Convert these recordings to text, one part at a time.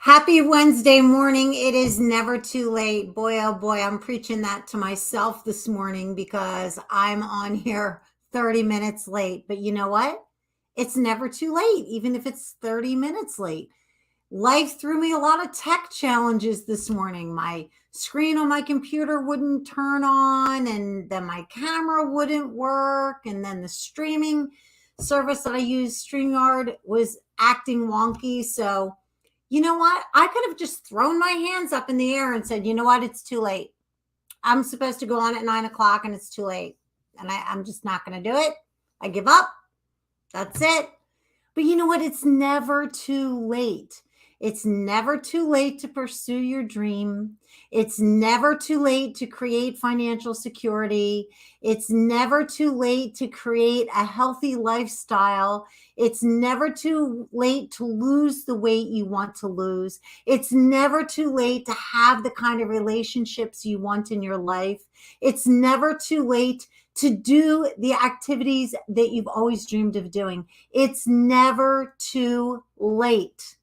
Happy Wednesday morning. It is never too late. Boy, oh boy, I'm preaching that to myself this morning because I'm on here 30 minutes late. But you know what? It's never too late, even if it's 30 minutes late. Life threw me a lot of tech challenges this morning. My screen on my computer wouldn't turn on, and then my camera wouldn't work, and then the streaming service that I use, StreamYard, was acting wonky. So, you know what? I could have just thrown my hands up in the air and said, you know what? It's too late. I'm supposed to go on at 9 o'clock and it's too late. And I'm just not going to do it. I give up. That's it. But you know what? It's never too late. It's never too late to pursue your dream. It's never too late to create financial security. It's never too late to create a healthy lifestyle. It's never too late to lose the weight you want to lose. It's never too late to have the kind of relationships you want in your life. It's never too late to do the activities that you've always dreamed of doing. It's never too late.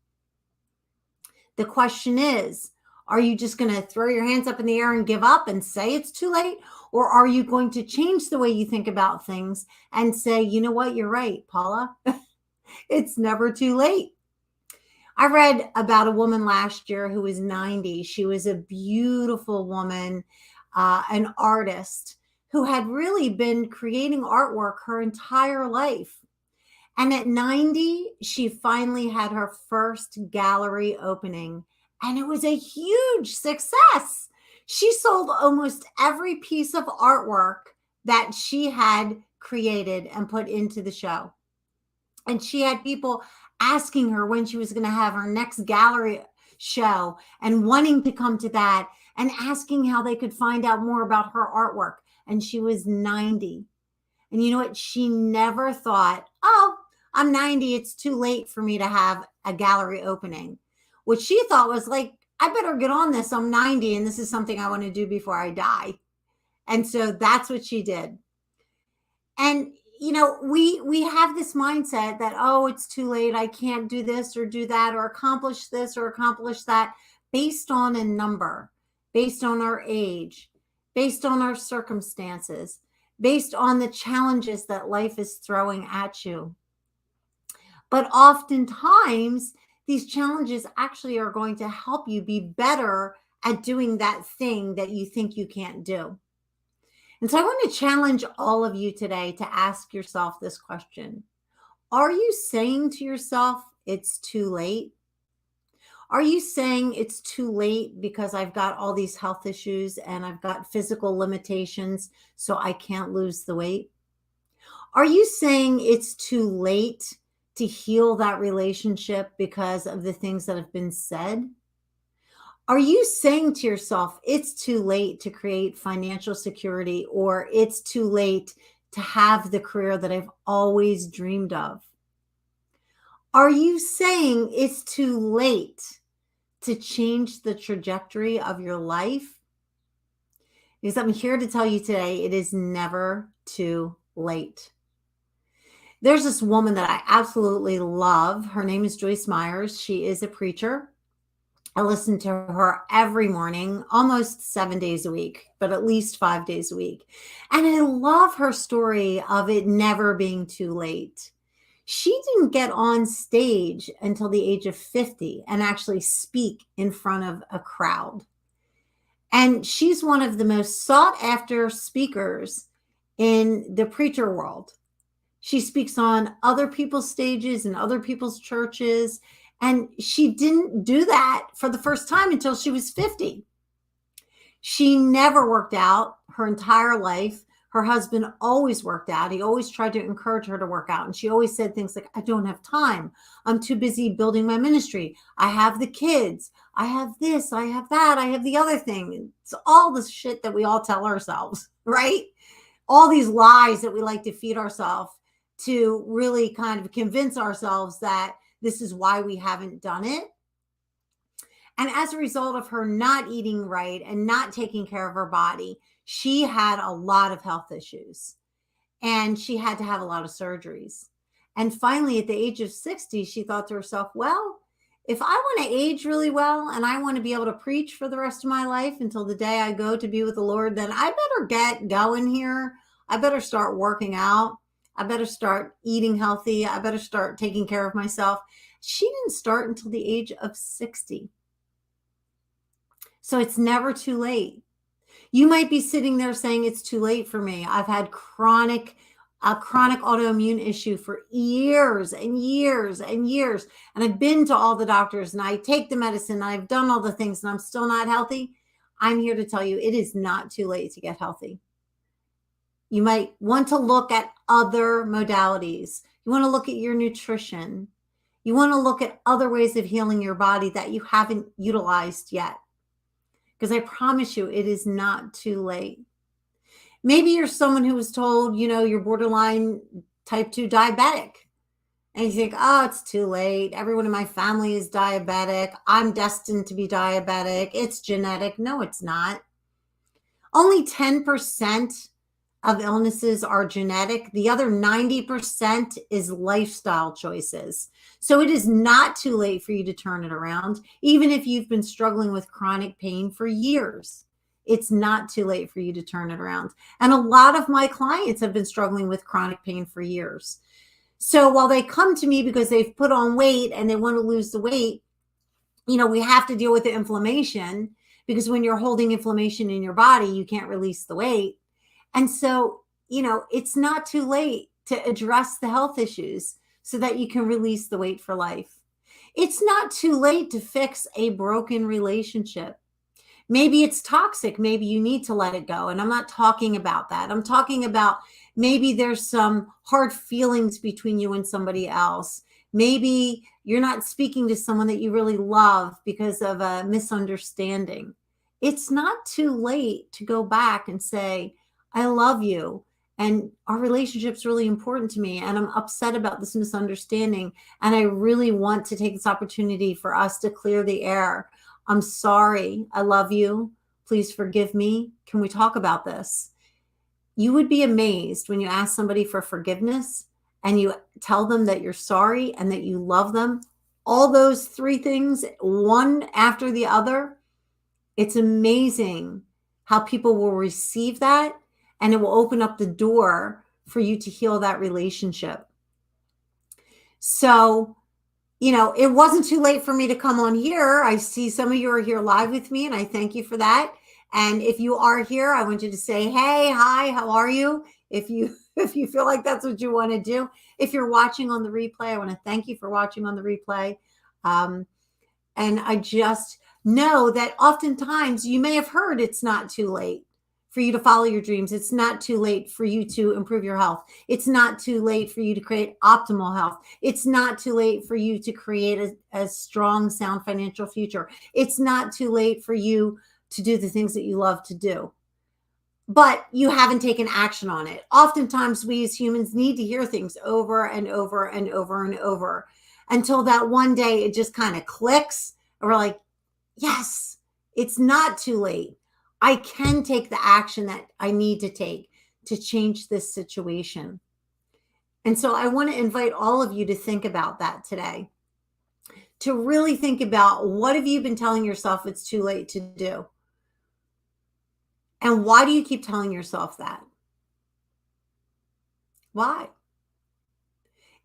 The question is, are you just going to throw your hands up in the air and give up and say it's too late? Or are you going to change the way you think about things and say, you know what, you're right, Paula. It's never too late. I read about a woman last year who was 90. She was a beautiful woman, an artist who had really been creating artwork her entire life. And at 90, she finally had her first gallery opening, and it was a huge success. She sold almost every piece of artwork that she had created and put into the show. And she had people asking her when she was going to have her next gallery show and wanting to come to that and asking how they could find out more about her artwork. And she was 90. And you know what? She never thought, oh, I'm 90. It's too late for me to have a gallery opening. What she thought was like, I better get on this. I'm 90 and this is something I want to do before I die. And so that's what she did. And you know, we have this mindset that, oh, it's too late. I can't do this or do that or accomplish this or accomplish that based on a number, based on our age, based on our circumstances, based on the challenges that life is throwing at you. But oftentimes, these challenges actually are going to help you be better at doing that thing that you think you can't do. And so I want to challenge all of you today to ask yourself this question. Are you saying to yourself, it's too late? Are you saying it's too late because I've got all these health issues and I've got physical limitations, so I can't lose the weight? Are you saying it's too late to heal that relationship because of the things that have been said? Are you saying to yourself, it's too late to create financial security, or it's too late to have the career that I've always dreamed of? Are you saying it's too late to change the trajectory of your life? Because I'm here to tell you today, it is never too late. There's this woman that I absolutely love. Her name is Joyce Myers. She is a preacher. I listen to her every morning, almost 7 days a week, but at least 5 days a week. And I love her story of it never being too late. She didn't get on stage until the age of 50 and actually speak in front of a crowd. And she's one of the most sought after speakers in the preacher world. She speaks on other people's stages and other people's churches. And she didn't do that for the first time until she was 50. She never worked out her entire life. Her husband always worked out. He always tried to encourage her to work out. And she always said things like, I don't have time. I'm too busy building my ministry. I have the kids. I have this. I have that. I have the other thing. It's all the shit that we all tell ourselves, right? All these lies that we like to feed ourselves to really kind of convince ourselves that this is why we haven't done it. And as a result of her not eating right and not taking care of her body, she had a lot of health issues and she had to have a lot of surgeries. And finally, at the age of 60, she thought to herself, well, if I want to age really well and I want to be able to preach for the rest of my life until the day I go to be with the Lord, then I better get going here. I better start working out. I better start eating healthy. I better start taking care of myself. She didn't start until the age of 60. So it's never too late. You might be sitting there saying it's too late for me. I've had a chronic autoimmune issue for years and years and years. And I've been to all the doctors and I take the medicine and I've done all the things and I'm still not healthy. I'm here to tell you it is not too late to get healthy. You might want to look at other modalities. You want to look at your nutrition. You want to look at other ways of healing your body that you haven't utilized yet. Because I promise you, it is not too late. Maybe you're someone who was told, you're borderline type 2 diabetic. And you think, oh, it's too late. Everyone in my family is diabetic. I'm destined to be diabetic. It's genetic. No, it's not. Only 10% of illnesses are genetic. The other 90% is lifestyle choices. So it is not too late for you to turn it around. Even if you've been struggling with chronic pain for years, it's not too late for you to turn it around. And a lot of my clients have been struggling with chronic pain for years. So while they come to me because they've put on weight and they want to lose the weight, we have to deal with the inflammation, because when you're holding inflammation in your body, you can't release the weight. And so, it's not too late to address the health issues so that you can release the weight for life. It's not too late to fix a broken relationship. Maybe it's toxic. Maybe you need to let it go. And I'm not talking about that. I'm talking about maybe there's some hard feelings between you and somebody else. Maybe you're not speaking to someone that you really love because of a misunderstanding. It's not too late to go back and say, I love you, and our relationship's really important to me, and I'm upset about this misunderstanding, and I really want to take this opportunity for us to clear the air. I'm sorry. I love you. Please forgive me. Can we talk about this? You would be amazed when you ask somebody for forgiveness and you tell them that you're sorry and that you love them. All those three things, one after the other, it's amazing how people will receive that. And it will open up the door for you to heal that relationship. So, it wasn't too late for me to come on here. I see some of you are here live with me, and I thank you for that. And if you are here, I want you to say, hey, hi, how are you? If you feel like that's what you want to do. If you're watching on the replay, I want to thank you for watching on the replay. And I just know that oftentimes you may have heard it's not too late for you to follow your dreams. It's not too late for you to improve your health. It's not too late for you to create optimal health. It's not too late for you to create a strong, sound financial future. It's not too late for you to do the things that you love to do. But you haven't taken action on it. Oftentimes, we as humans need to hear things over and over and over and over until that one day it just kind of clicks. And we're like, yes, it's not too late. I can take the action that I need to take to change this situation. And so I want to invite all of you to think about that today, to really think about what have you been telling yourself it's too late to do? And why do you keep telling yourself that? Why?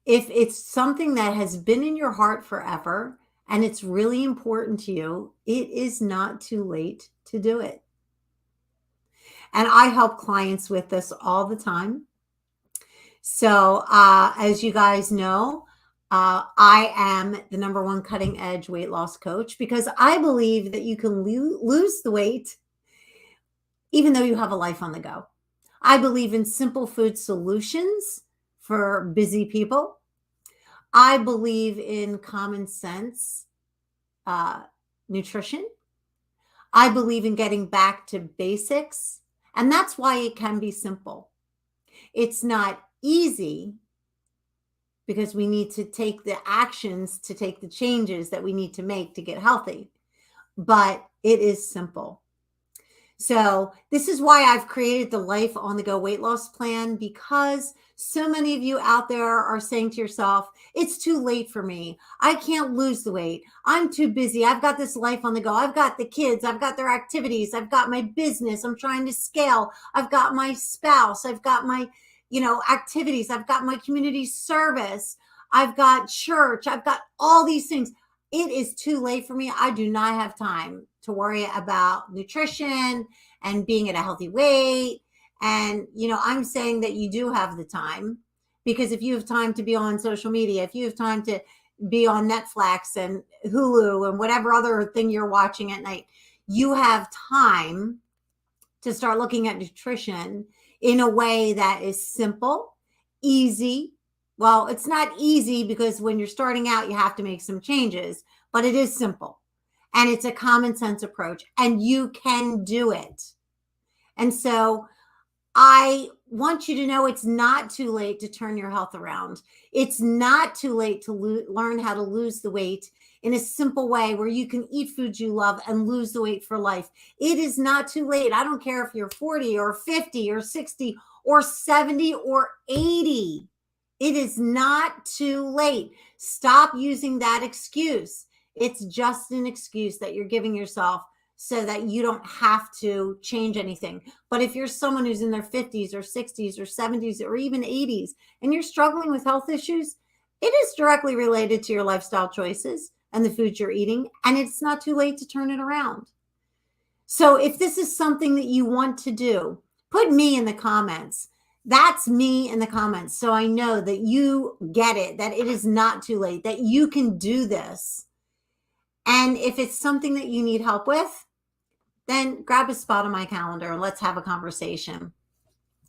If it's something that has been in your heart forever and it's really important to you, it is not too late to do it. And I help clients with this all the time. So as you guys know, I am the #1 cutting edge weight loss coach because I believe that you can lose the weight even though you have a life on the go. I believe in simple food solutions for busy people. I believe in common sense nutrition. I believe in getting back to basics. And that's why it can be simple. It's not easy because we need to take the actions to take the changes that we need to make to get healthy. But it is simple. So this is why I've created the Life on the Go weight loss plan, because so many of you out there are saying to yourself, it's too late for me. I can't lose the weight. I'm too busy. I've got this life on the go. I've got the kids. I've got their activities. I've got my business. I'm trying to scale. I've got my spouse. I've got my, activities. I've got my community service. I've got church. I've got all these things. It is too late for me. I do not have time to worry about nutrition and being at a healthy weight. And, I'm saying that you do have the time, because if you have time to be on social media, if you have time to be on Netflix and Hulu and whatever other thing you're watching at night, you have time to start looking at nutrition in a way that is simple, easy. Well, it's not easy because when you're starting out, you have to make some changes, but it is simple and it's a common sense approach and you can do it. And so I want you to know it's not too late to turn your health around. It's not too late to learn how to lose the weight in a simple way where you can eat foods you love and lose the weight for life. It is not too late. I don't care if you're 40 or 50 or 60 or 70 or 80. It is not too late. Stop using that excuse. It's just an excuse that you're giving yourself so that you don't have to change anything. But if you're someone who's in their 50s or 60s or 70s or even 80s and you're struggling with health issues, it is directly related to your lifestyle choices and the foods you're eating, and it's not too late to turn it around. So if this is something that you want to do, put me in the comments. That's me in the comments. So I know that you get it, that it is not too late, that you can do this. And if it's something that you need help with, then grab a spot on my calendar and let's have a conversation.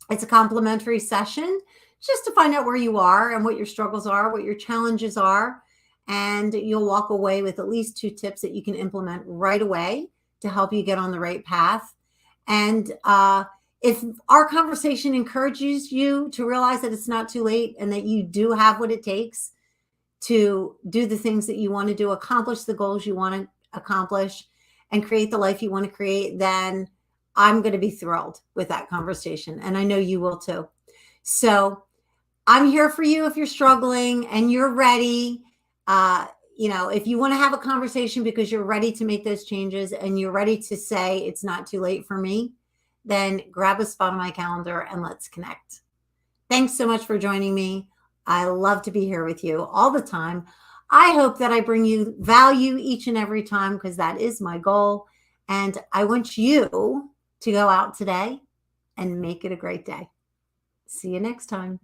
It's a complimentary session just to find out where you are and what your struggles are, what your challenges are. And you'll walk away with at least 2 tips that you can implement right away to help you get on the right path. And if our conversation encourages you to realize that it's not too late and that you do have what it takes to do the things that you want to do, accomplish the goals you want to accomplish, and create the life you want to create, then I'm going to be thrilled with that conversation. And I know you will too. So I'm here for you if you're struggling and you're ready. If you want to have a conversation because you're ready to make those changes and you're ready to say it's not too late for me, then grab a spot on my calendar and let's connect. Thanks so much for joining me. I love to be here with you all the time. I hope that I bring you value each and every time, because that is my goal. And I want you to go out today and make it a great day. See you next time.